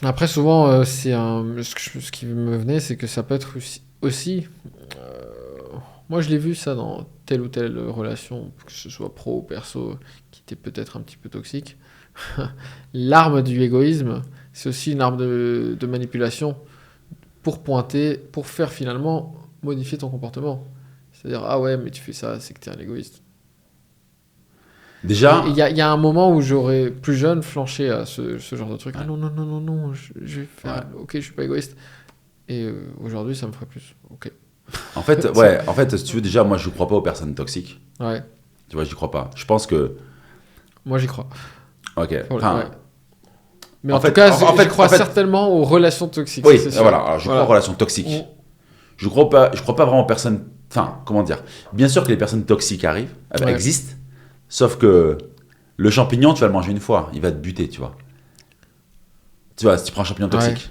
Après, souvent, ce qui me venait, c'est que ça peut être aussi moi, je l'ai vu ça dans telle ou telle relation, que ce soit pro ou perso, qui était peut-être un petit peu toxique. L'arme du égoïsme, c'est aussi une arme de manipulation pour faire finalement modifier ton comportement. C'est-à-dire, ah ouais, mais tu fais ça, c'est que t'es un égoïste. Déjà, il y a un moment où j'aurais, plus jeune, flanché à ce genre de truc. Ah non, je vais faire... Ok, je suis pas égoïste. Et aujourd'hui, ça me ferait plus. Ok. En fait, si tu veux, déjà, moi, je crois pas aux personnes toxiques. Ouais. Tu vois, j'y crois pas. Je pense que... Moi, j'y crois. Ok. Mais en tout cas, je crois certainement aux relations toxiques. Oui, voilà. Alors, je crois aux relations toxiques. Je crois pas vraiment aux personnes... Enfin, comment dire? Bien sûr que les personnes toxiques arrivent, elles existent. Sauf que le champignon, tu vas le manger une fois. Il va te buter, tu vois. Tu vois, si tu prends un champignon toxique.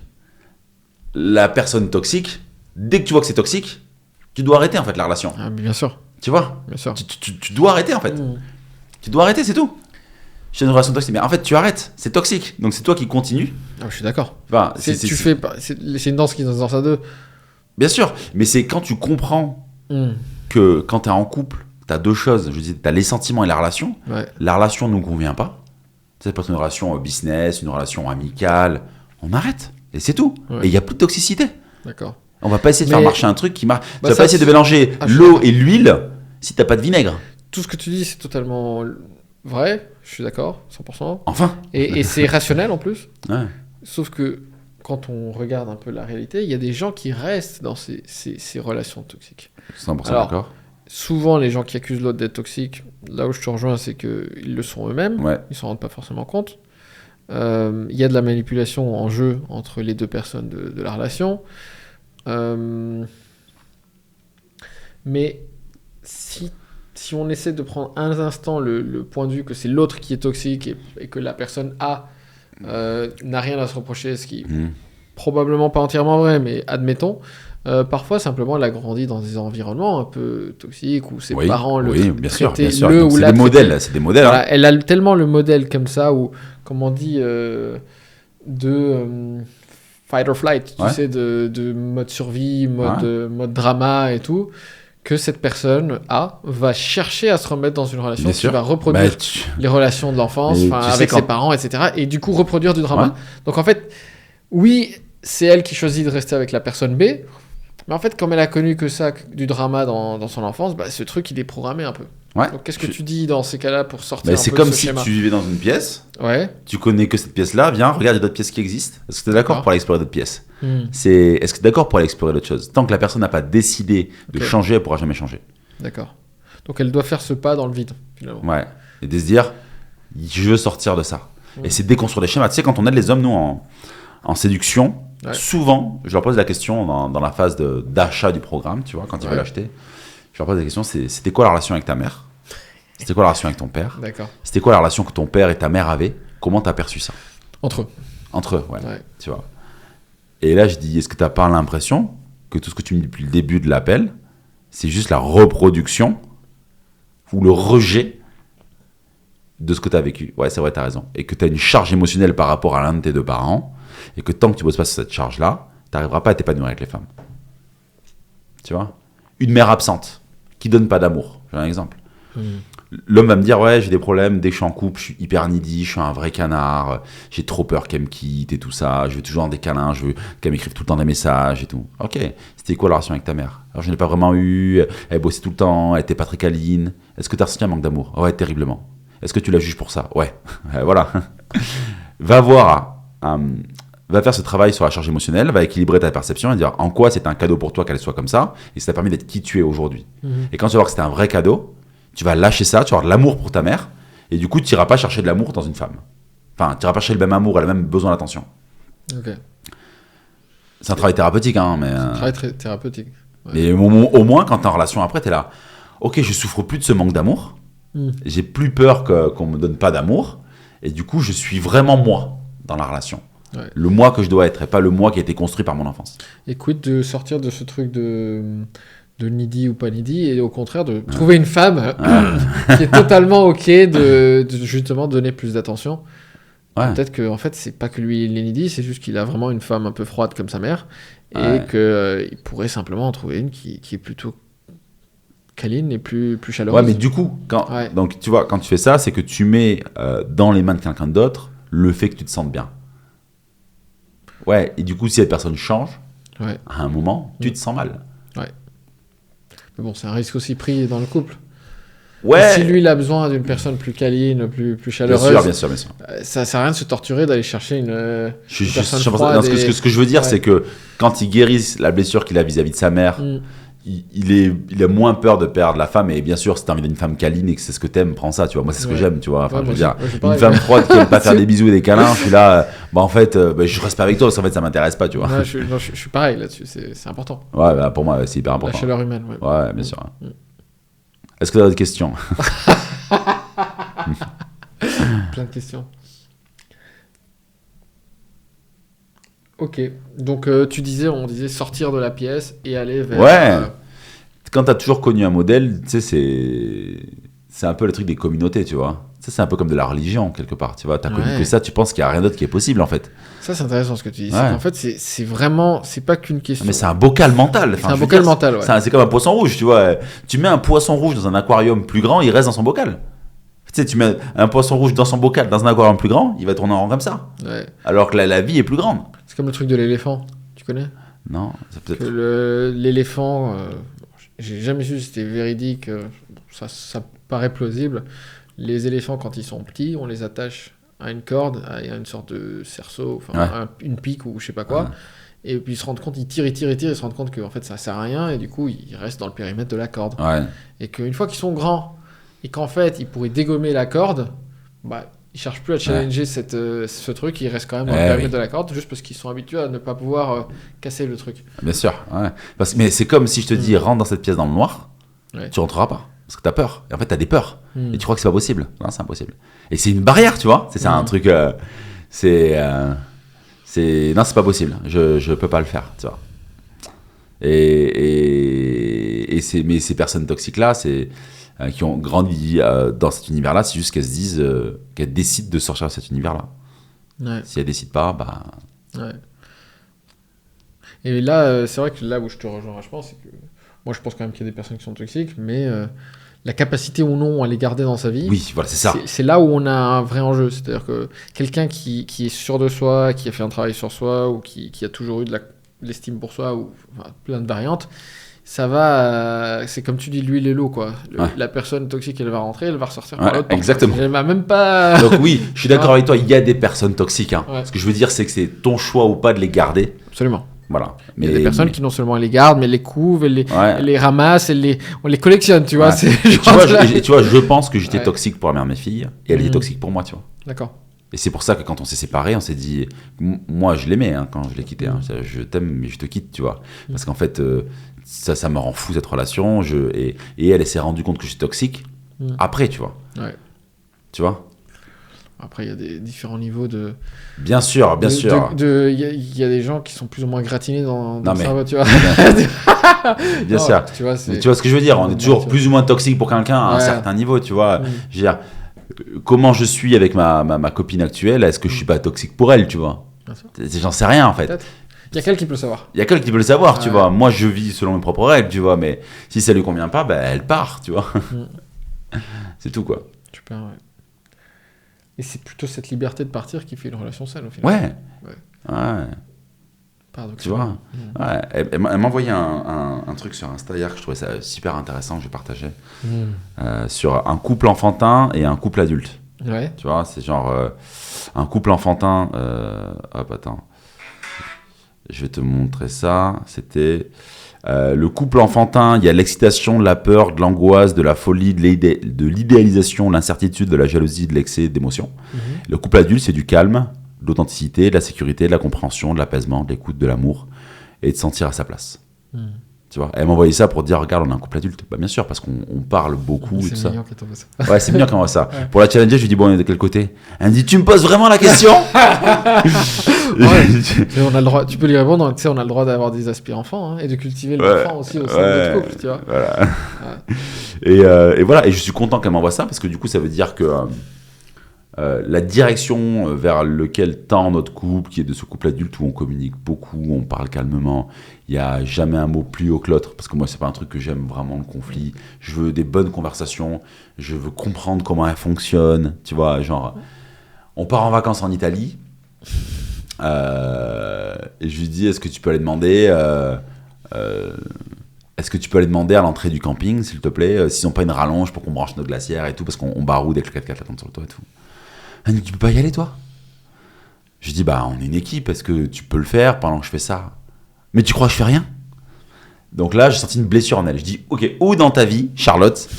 La personne toxique, dès que tu vois que c'est toxique, tu dois arrêter, en fait, la relation. Ah, bien sûr. Tu vois? Bien sûr. Tu dois arrêter, en fait. Tu dois arrêter, c'est tout. J'ai une relation toxique. Mais en fait, tu arrêtes. C'est toxique. Donc, c'est toi qui continues. Ah, je suis d'accord. Enfin, c'est une danse qui danse à deux. Bien sûr. Mais c'est quand tu comprends que quand tu es en couple, tu as deux choses. Je dis, tu as les sentiments et la relation. Ouais. La relation ne nous convient pas. Ça peut être une relation business, une relation amicale. On arrête. Et c'est tout. Ouais. Et il n'y a plus de toxicité. D'accord. On va pas essayer de faire marcher un truc qui marche. Tu vas ça, pas essayer de mélanger l'eau et l'huile si t'as pas de vinaigre. Tout ce que tu dis, c'est totalement vrai. Je suis d'accord, 100%. Enfin. Et c'est rationnel en plus. Ouais. Sauf que quand on regarde un peu la réalité, il y a des gens qui restent dans ces relations toxiques. 100% d'accord. Souvent, les gens qui accusent l'autre d'être toxique, là où je te rejoins, c'est qu'ils le sont eux-mêmes. Ouais. Ils s'en rendent pas forcément compte. Il y a de la manipulation en jeu entre les deux personnes de la relation. Mais si on essaie de prendre un instant le point de vue que c'est l'autre qui est toxique et que la personne n'a rien à se reprocher, ce qui est probablement pas entièrement vrai, mais admettons, parfois simplement elle a grandi dans des environnements un peu toxiques où ses parents le traitaient le ou la modèles, c'est des modèles. Voilà, elle a tellement le modèle comme ça où, comme on dit, fight or flight, tu sais, de mode survie, mode drama et tout, que cette personne va chercher à se remettre dans une relation qui va reproduire les relations de l'enfance avec ses parents, etc. Et du coup reproduire du drama. Donc en fait, oui, c'est elle qui choisit de rester avec la personne B, mais en fait, comme elle a connu que ça, du drama dans son enfance, ce truc, il est programmé un peu. Ouais. Donc qu'est-ce que tu dis dans ces cas-là pour sortir un peu de ce schéma ? C'est comme si tu vivais dans une pièce, tu connais que cette pièce-là, viens, regarde, il y a d'autres pièces qui existent. Est-ce que tu es d'accord pour aller explorer d'autres pièces ? Est-ce que tu es d'accord pour aller explorer d'autres choses ? Tant que la personne n'a pas décidé de changer, elle ne pourra jamais changer. D'accord. Donc elle doit faire ce pas dans le vide, finalement. Ouais. Et de se dire, je veux sortir de ça. Et c'est déconstruire les schémas. Tu sais, quand on aide les hommes, nous, en séduction, Ouais. Souvent, je leur pose la question dans la phase d'achat du programme, tu vois, quand ils veulent acheter. Je leur pose la question, c'était quoi la relation avec ta mère? C'était quoi la relation avec ton père? D'accord. C'était quoi la relation que ton père et ta mère avaient? Comment t'as perçu ça? Entre eux. Entre eux, ouais. Tu vois. Et là, je dis, est-ce que t'as pas l'impression que tout ce que tu me dis depuis le début de l'appel, c'est juste la reproduction ou le rejet de ce que tu as vécu? Ouais, c'est vrai, tu as raison. Et que tu as une charge émotionnelle par rapport à l'un de tes deux parents, et que tant que tu bosses pas sur cette charge-là, tu n'arriveras pas à t'épanouir avec les femmes. Tu vois? Une mère absente, qui donne pas d'amour. J'ai un exemple. L'homme va me dire, ouais, j'ai des problèmes, dès que je suis en couple, je suis hyper needy, je suis un vrai canard, j'ai trop peur qu'elle me quitte et tout ça, je veux toujours des câlins, je veux qu'elle m'écrive tout le temps des messages et tout. Ok, c'était quoi la relation avec ta mère? Alors je n'ai pas vraiment eu, elle bossait tout le temps, elle était pas très câline. Est-ce que tu as ressenti un manque d'amour? Ouais, terriblement. Est-ce que tu la juges pour ça? Ouais, voilà. Va faire ce travail sur la charge émotionnelle, va équilibrer ta perception et dire en quoi c'est un cadeau pour toi qu'elle soit comme ça, et ça t'a permis d'être qui tu es aujourd'hui. Et quand tu vas voir que c'était un vrai cadeau, tu vas lâcher ça, tu vas avoir de l'amour pour ta mère, et du coup, tu n'iras pas chercher de l'amour dans une femme. Enfin, tu n'iras pas chercher le même amour, elle a le même besoin d'attention. Ok. C'est un travail thérapeutique, hein, mais... C'est un travail très thérapeutique. Ouais. Mais au moins, quand tu es en relation après, tu es là, ok, je souffre plus de ce manque d'amour, j'ai plus peur qu'on me donne pas d'amour, et du coup, je suis vraiment moi dans la relation. Ouais. Le moi que je dois être, et pas le moi qui a été construit par mon enfance. Et quid de sortir de ce truc de needy ou pas needy, et au contraire de trouver une femme qui est totalement ok de justement donner plus d'attention. Ouais. Peut-être que en fait c'est pas que lui il est needy, c'est juste qu'il a vraiment une femme un peu froide comme sa mère, et qu'il pourrait simplement en trouver une qui est plutôt câline et plus chaleureuse. Ouais, mais du coup, donc tu vois, quand tu fais ça, c'est que tu mets dans les mains de quelqu'un d'autre le fait que tu te sentes bien. Ouais, et du coup, si cette personne change, à un moment, tu te sens mal. Ouais. Mais bon, c'est un risque aussi pris dans le couple. Ouais. Et si lui, il a besoin d'une personne plus câline, plus chaleureuse, bien sûr. Ça sert à rien de se torturer d'aller chercher une personne froide. Non, ce que je veux dire, c'est que quand il guérisse la blessure qu'il a vis-à-vis de sa mère, il a moins peur de perdre la femme. Et bien sûr, si t'as envie d'une femme câline et que c'est ce que t'aimes, prends ça, tu vois. Moi, c'est ce que j'aime, tu vois. Enfin, je veux dire, une femme froide qui aime pas faire des bisous et des câlins, je suis là, en fait, je reste pas avec toi parce qu'en fait, ça m'intéresse pas, tu vois. Je suis pareil là-dessus, c'est important. Ouais, bah, pour moi, c'est hyper important. La chaleur humaine, ouais. Bien sûr. Est-ce que tu as d'autres questions? Plein de questions. Ok, donc on disait sortir de la pièce et aller vers... Ouais, quand tu as toujours connu un modèle, tu sais, c'est un peu le truc des communautés, tu vois. Ça, c'est un peu comme de la religion, quelque part, tu vois. Tu as connu que ça, tu penses qu'il n'y a rien d'autre qui est possible, en fait. Ça, c'est intéressant ce que tu dis. En fait, c'est vraiment... C'est pas qu'une question... Mais c'est un bocal mental. C'est un bocal mental, ouais. C'est comme un poisson rouge, tu vois. Tu mets un poisson rouge dans un aquarium plus grand, il reste dans son bocal. Tu sais, tu mets un poisson rouge dans son bocal, dans un aquarium plus grand, il va tourner en rond comme ça. Ouais. Alors que la vie est plus grande. C'est comme le truc de l'éléphant, tu connais? Non, c'est peut-être... L'éléphant, j'ai jamais su si c'était véridique, ça paraît plausible. Les éléphants, quand ils sont petits, on les attache à une corde, à une sorte de cerceau, une pique ou je sais pas quoi. Ouais. Et puis ils se rendent compte, ils tirent, ils se rendent compte que en fait, ça sert à rien, et du coup, ils restent dans le périmètre de la corde. Ouais. Et qu'une fois qu'ils sont grands, et qu'en fait, ils pourraient dégommer la corde, ils cherchent plus à challenger ce truc, ils restent quand même dans le périmètre de la corde, juste parce qu'ils sont habitués à ne pas pouvoir casser le truc. Bien sûr, ouais. Mais c'est comme si je te dis, rentre dans cette pièce dans le noir, tu rentreras pas, parce que t'as peur. Et en fait, t'as des peurs, et tu crois que c'est pas possible. Non, c'est impossible. Et c'est une barrière, tu vois. C'est un truc... non, c'est pas possible. Je peux pas le faire, tu vois. Mais ces personnes toxiques-là, qui ont grandi dans cet univers-là, c'est juste qu'elles se disent qu'elles décident de sortir de cet univers-là. Ouais. Si elles décident pas, Ouais. Et là, c'est vrai que là où je te rejoins vachement, c'est que moi je pense quand même qu'il y a des personnes qui sont toxiques, mais la capacité ou non à les garder dans sa vie, oui, voilà, c'est ça. C'est là où on a un vrai enjeu. C'est-à-dire que quelqu'un qui est sûr de soi, qui a fait un travail sur soi, ou qui a toujours eu de l'estime pour soi, ou plein de variantes, ça va, c'est comme tu dis, l'huile et l'eau, quoi. La personne toxique, elle va rentrer, elle va ressortir par l'autre. Exactement. Elle va même pas... Donc oui, je suis d'accord avec toi, il y a des personnes toxiques. Hein. Ouais. Ce que je veux dire, c'est que c'est ton choix ou pas de les garder. Absolument. Voilà. Il y a des personnes qui non seulement les gardent, mais les couvent, elles les ramassent, on les collectionne, tu vois. Tu vois, je pense que j'étais toxique pour la mère de mes filles, et elle était toxique pour moi, tu vois. D'accord. Et c'est pour ça que quand on s'est séparés, on s'est dit, moi je l'aimais quand je l'ai quitté, je t'aime mais je te quitte, tu vois. Parce qu'en fait, ça me rend fou cette relation, et elle s'est rendue compte que je suis toxique après, tu vois. Ouais. Tu vois. Après, il y a des différents niveaux de... Bien sûr. Il y a des gens qui sont plus ou moins gratinés dans le cerveau, tu vois. Bien sûr. Tu vois, tu vois ce que je veux dire, on est toujours plus ou moins toxique pour quelqu'un à un certain niveau, tu vois. Je veux dire, comment je suis avec ma copine actuelle, est-ce que je suis pas toxique pour elle, tu vois. J'en sais rien, en fait. Peut-être. Il y a quelqu'un qui peut le savoir. Il y a quelqu'un qui peut le savoir, tu vois. Moi, je vis selon mes propres règles, tu vois, mais si ça lui convient pas, elle part, tu vois. C'est tout, quoi. Super, ouais. Et c'est plutôt cette liberté de partir qui fait une relation saine, au final. Ouais. Tu vois. Ouais. Elle m'a envoyé un truc sur Insta hier que je trouvais ça super intéressant, que je vais partager. Sur un couple enfantin et un couple adulte. Ouais. Tu vois, c'est genre un couple enfantin. Hop, attends. Je vais te montrer ça. C'était le couple enfantin. Il y a l'excitation, de la peur, de l'angoisse, de la folie, de l'idéalisation, de l'incertitude, de la jalousie, de l'excès d'émotion. Le couple adulte, c'est du calme, de l'authenticité, de la sécurité, de la compréhension, de l'apaisement, de l'écoute, de l'amour et de sentir à sa place. Tu vois, elle m'a envoyé ça pour dire regarde, on a un couple adulte. Bah bien sûr, parce qu'on parle beaucoup et tout ça. C'est mignon qu'elle t'envoie ça. Ouais, c'est mignon qu'elle m'envoie ça. Pour la challenger, je lui dis bon, on est de quel côté? Elle me dit tu me poses vraiment la question? On a le droit, tu peux lui répondre, tu sais, on a le droit d'avoir des aspires enfants et de cultiver l'enfant aussi au sein de notre couple, tu vois. Voilà. Et voilà, et je suis content qu'elle m'envoie ça parce que du coup, ça veut dire que la direction vers laquelle tend notre couple, qui est de ce couple adulte où on communique beaucoup, on parle calmement, il n'y a jamais un mot plus haut que l'autre, parce que moi, c'est pas un truc que j'aime vraiment, le conflit. Je veux des bonnes conversations, je veux comprendre comment elles fonctionnent, tu vois, genre, on part en vacances en Italie, et je lui dis, est-ce que tu peux aller demander à l'entrée du camping, s'il te plaît, s'ils n'ont pas une rallonge pour qu'on branche notre glacière et tout, parce qu'on baroude avec le 4x4 attend sur le toit et tout. Elle me dit, tu peux pas y aller, toi? Je dis, on est une équipe, est-ce que tu peux le faire pendant que je fais ça? Mais tu crois que je fais rien? Donc là, j'ai senti une blessure en elle. Je dis, ok, où dans ta vie, Charlotte,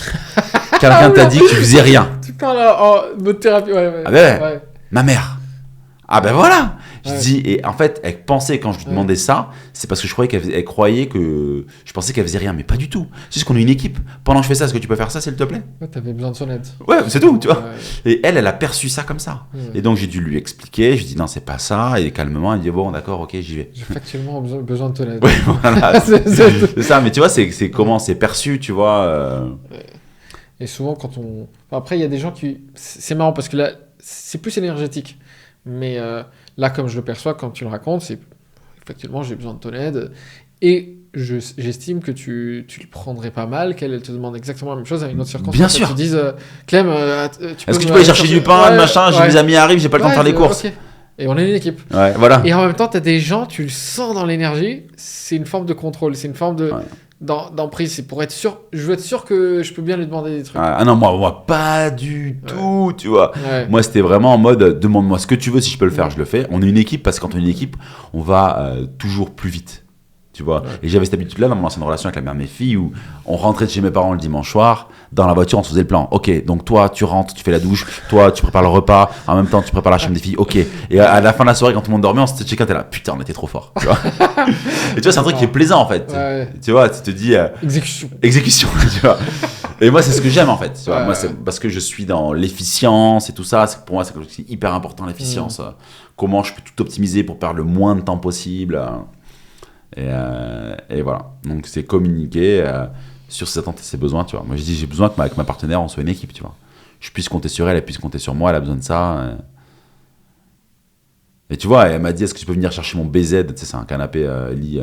quelqu'un t'a dit que tu faisais rien? Tu parles en mode thérapie, ouais. Ah ben, ma mère. Ah ben voilà. Je dis, et en fait, elle pensait, quand je lui demandais ça, c'est parce que je croyais qu'elle croyait que je pensais qu'elle faisait rien, mais pas du tout. C'est juste qu'on est une équipe. Pendant que je fais ça, est-ce que tu peux faire ça, s'il te plaît? Ouais, t'avais besoin de son aide. Ouais, c'est tout, tu vois. Et elle a perçu ça comme ça. Et donc, j'ai dû lui expliquer. Je lui dis, non, c'est pas ça. Et calmement, elle dit, bon, d'accord, ok, j'y vais. J'ai factuellement besoin de ton aide. Ouais, voilà. C'est ça, mais tu vois, c'est comment c'est perçu, tu vois. Et souvent, quand on. Après, il y a des gens qui. C'est marrant parce que là, c'est plus énergétique. Mais là, comme je le perçois, quand tu le racontes, c'est effectivement, j'ai besoin de ton aide. Et j'estime que tu le prendrais pas mal, qu'elle te demande exactement la même chose à une autre circonstance. Bien sûr. Tu te dises, Clem, est-ce que tu peux aller chercher du pain, machin, j'ai mes amis arrivent, j'ai pas le temps de faire les courses. Okay. Et on est une équipe. Ouais, voilà. Et en même temps, tu as des gens, tu le sens dans l'énergie, c'est une forme de contrôle, c'est une forme de. D'emprise, c'est pour être sûr, je veux être sûr que je peux bien lui demander des trucs. Ah non, moi pas du tout, tu vois. Moi, c'était vraiment en mode, demande-moi ce que tu veux, si je peux le faire, je le fais. On est une équipe, parce que quand on est une équipe, on va toujours plus vite, tu vois. Et j'avais cette habitude-là dans mon ancienne relation avec la mère de mes filles, où on rentrait de chez mes parents le dimanche soir, dans la voiture, on se faisait le plan. Ok, donc toi, tu rentres, tu fais la douche, toi, tu prépares le repas, en même temps, tu prépares la chambre des filles, ok. Et à la fin de la soirée, quand tout le monde dormait, on se chacun était là, putain, on était trop fort, tu vois. Et tu vois, c'est un truc qui est plaisant, en fait. Tu vois, tu te dis... Exécution, tu vois. Et moi, c'est ce que j'aime, en fait. Tu vois. Moi, c'est parce que je suis dans l'efficience et tout ça. Pour moi, c'est hyper important, l'efficience. Comment je peux tout optimiser pour perdre le moins de temps possible. Et voilà. Donc, c'est communiquer sur ses attentes et ses besoins, tu vois. Moi, je dis, j'ai besoin qu'avec ma partenaire, on soit une équipe, tu vois. Je puisse compter sur elle, elle puisse compter sur moi, elle a besoin de ça. Et tu vois, elle m'a dit, est-ce que tu peux venir chercher mon BZ? Tu sais, c'est un canapé lit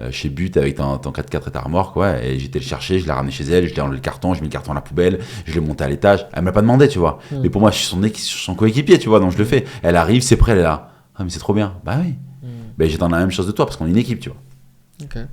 chez But avec ton 4x4 et ta remorque, ouais. Et j'étais le chercher, je l'ai ramené chez elle, je l'ai enlevé le carton, j'ai mis le carton à la poubelle, je l'ai monté à l'étage. Elle me l'a pas demandé, tu vois. Mais pour moi, je suis son coéquipier, tu vois, donc je le fais. Elle arrive, c'est prêt, elle est là. Ah, mais c'est trop bien. Bah oui. Ben, j'attends la même chose de toi parce qu'on est une équipe, tu vois. Ok.